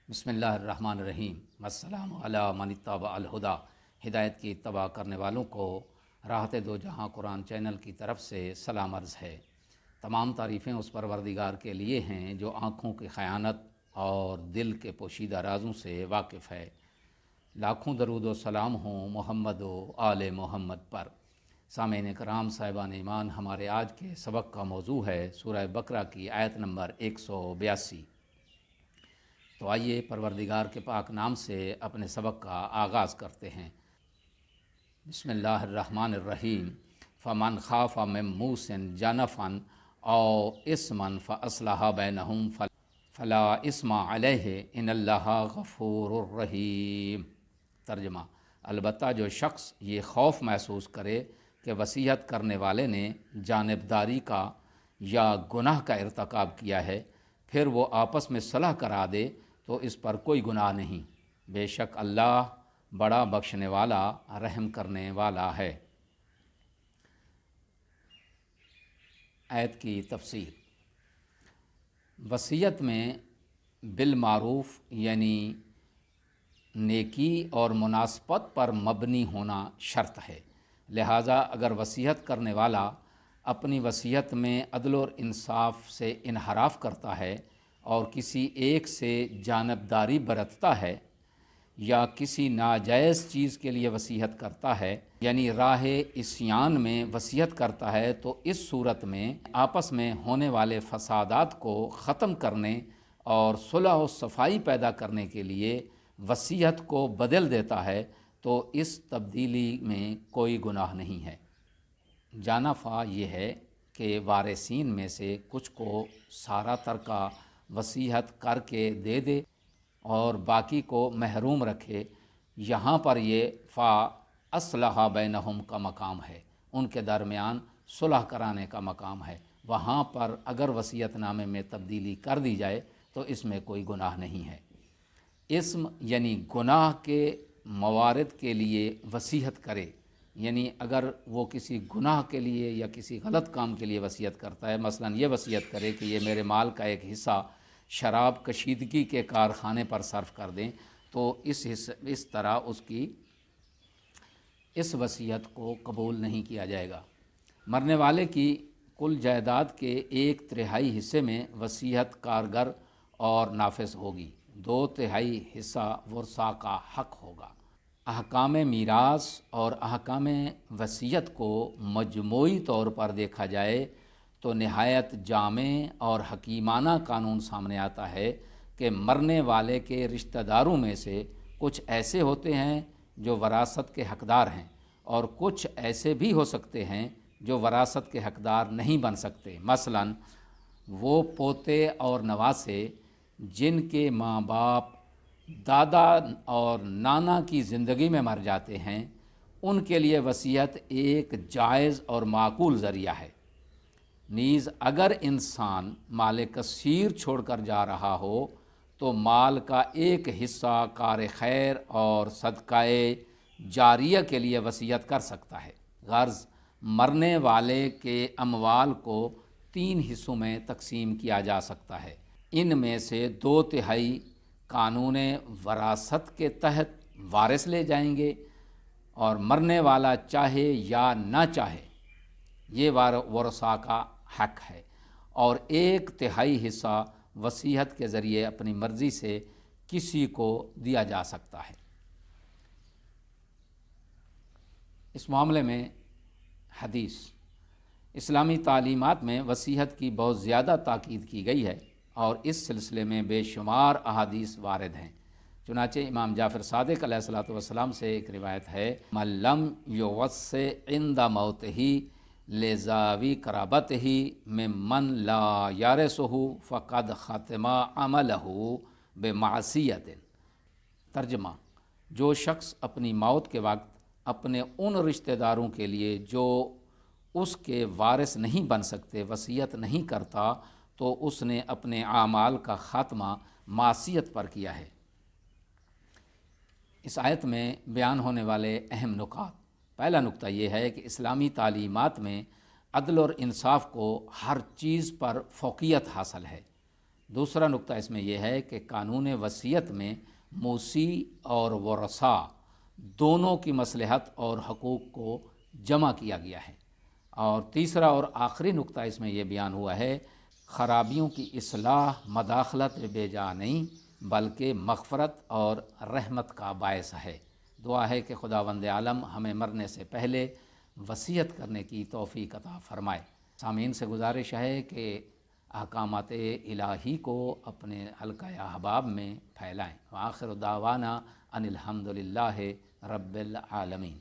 بسم اللہ الرحمن الرحیم۔ السلام علی من اتبع الہدیٰ۔ ہدایت کی اتباع کرنے والوں کو راحت دو جہاں قرآن چینل کی طرف سے سلام عرض ہے۔ تمام تعریفیں اس پروردگار کے لیے ہیں جو آنکھوں کی خیانت اور دل کے پوشیدہ رازوں سے واقف ہے۔ لاکھوں درود و سلام ہوں محمد و آل محمد پر۔ سامعین کرام صاحبان ایمان، ہمارے آج کے سبق کا موضوع ہے سورہ بقرہ کی آیت نمبر 182۔ تو آئیے پروردگار کے پاک نام سے اپنے سبق کا آغاز کرتے ہیں۔ بسم اللہ الرحمن الرحیم۔ فمن خاف من موص جنفا او اثما فاصلح بینہم فلا اثم علیہ ان اللہ غفور الرحیم۔ ترجمہ: البتہ جو شخص یہ خوف محسوس کرے کہ وصیت کرنے والے نے جانبداری کا یا گناہ کا ارتکاب کیا ہے، پھر وہ آپس میں صلح کرا دے تو اس پر کوئی گناہ نہیں۔ بے شک اللہ بڑا بخشنے والا رحم کرنے والا ہے۔ آیت کی تفسیر: وصیت میں بالمعروف یعنی نیکی اور مناسبت پر مبنی ہونا شرط ہے، لہٰذا اگر وصیت کرنے والا اپنی وصیت میں عدل اور انصاف سے انحراف کرتا ہے اور کسی ایک سے جانبداری برتتا ہے یا کسی ناجائز چیز کے لیے وصیت کرتا ہے یعنی راہ عصیان میں وصیت کرتا ہے، تو اس صورت میں آپس میں ہونے والے فسادات کو ختم کرنے اور صلح و صفائی پیدا کرنے کے لیے وصیت کو بدل دیتا ہے، تو اس تبدیلی میں کوئی گناہ نہیں ہے۔ جانفا یہ ہے کہ وارثین میں سے کچھ کو سارا ترکہ وصیت کر کے دے دے اور باقی کو محروم رکھے۔ یہاں پر یہ فاصلح بینہم کا مقام ہے، ان کے درمیان صلح کرانے کا مقام ہے۔ وہاں پر اگر وصیت نامے میں تبدیلی کر دی جائے تو اس میں کوئی گناہ نہیں ہے۔ اسم یعنی گناہ کے موارد کے لیے وصیت کرے، یعنی اگر وہ کسی گناہ کے لیے یا کسی غلط کام کے لیے وصیت کرتا ہے، مثلا یہ وصیت کرے کہ یہ میرے مال کا ایک حصہ شراب کشیدگی کے کارخانے پر صرف کر دیں، تو اس طرح اس وصیت کو قبول نہیں کیا جائے گا۔ مرنے والے کی کل جائیداد کے 1/3 حصے میں وصیت کارگر اور نافذ ہوگی، 2/3 حصہ ورثاء کا حق ہوگا۔ احکام میراث اور احکام وصیت کو مجموعی طور پر دیکھا جائے تو نہایت جامع اور حکیمانہ قانون سامنے آتا ہے کہ مرنے والے کے رشتہ داروں میں سے کچھ ایسے ہوتے ہیں جو وراثت کے حقدار ہیں، اور کچھ ایسے بھی ہو سکتے ہیں جو وراثت کے حقدار نہیں بن سکتے۔ مثلا وہ پوتے اور نواسے جن کے ماں باپ، دادا اور نانا کی زندگی میں مر جاتے ہیں، ان کے لیے وصیت ایک جائز اور معقول ذریعہ ہے۔ نیز اگر انسان مال کثیر چھوڑ کر جا رہا ہو تو مال کا ایک حصہ کار خیر اور صدقہ جاریہ کے لیے وصیت کر سکتا ہے۔ غرض مرنے والے کے اموال کو 3 حصوں میں تقسیم کیا جا سکتا ہے۔ ان میں سے 2/3 قانون وراثت کے تحت وارث لے جائیں گے، اور مرنے والا چاہے یا نہ چاہے یہ ورثاء کا حق ہے، اور 1/3 حصہ وصیت کے ذریعے اپنی مرضی سے کسی کو دیا جا سکتا ہے۔ اس معاملے میں حدیث اسلامی تعلیمات میں وصیت کی بہت زیادہ تاکید کی گئی ہے، اور اس سلسلے میں بے شمار احادیث وارد ہیں۔ چنانچہ امام جعفر صادق علیہ الصلوۃ والسلام سے ایک روایت ہے: من لم یوص عند موتہ لذوی قرابتہ ممن لا یرثہ فقد ختم عملہ بمعصیۃ۔ ترجمہ: جو شخص اپنی موت کے وقت اپنے ان رشتہ داروں کے لیے جو اس کے وارث نہیں بن سکتے وصیت نہیں کرتا، تو اس نے اپنے اعمال کا خاتمہ معصیت پر کیا ہے۔ اس آیت میں بیان ہونے والے اہم نکات: پہلا نقطہ یہ ہے کہ اسلامی تعلیمات میں عدل اور انصاف کو ہر چیز پر فوقیت حاصل ہے۔ دوسرا نقطہ اس میں یہ ہے کہ قانون وصیت میں موصی اور ورثاء دونوں کی مصلحت اور حقوق کو جمع کیا گیا ہے۔ اور تیسرا اور آخری نقطہ اس میں یہ بیان ہوا ہے، خرابیوں کی اصلاح مداخلت بے جا نہیں بلکہ مغفرت اور رحمت کا باعث ہے۔ دعا ہے کہ خداوند عالم ہمیں مرنے سے پہلے وصیت کرنے کی توفیق عطا فرمائے۔ سامعین سے گزارش ہے کہ احکامات الہی کو اپنے حلقہ احباب میں پھیلائیں۔ وآخر دعوانا ان الحمد للہ رب العالمین۔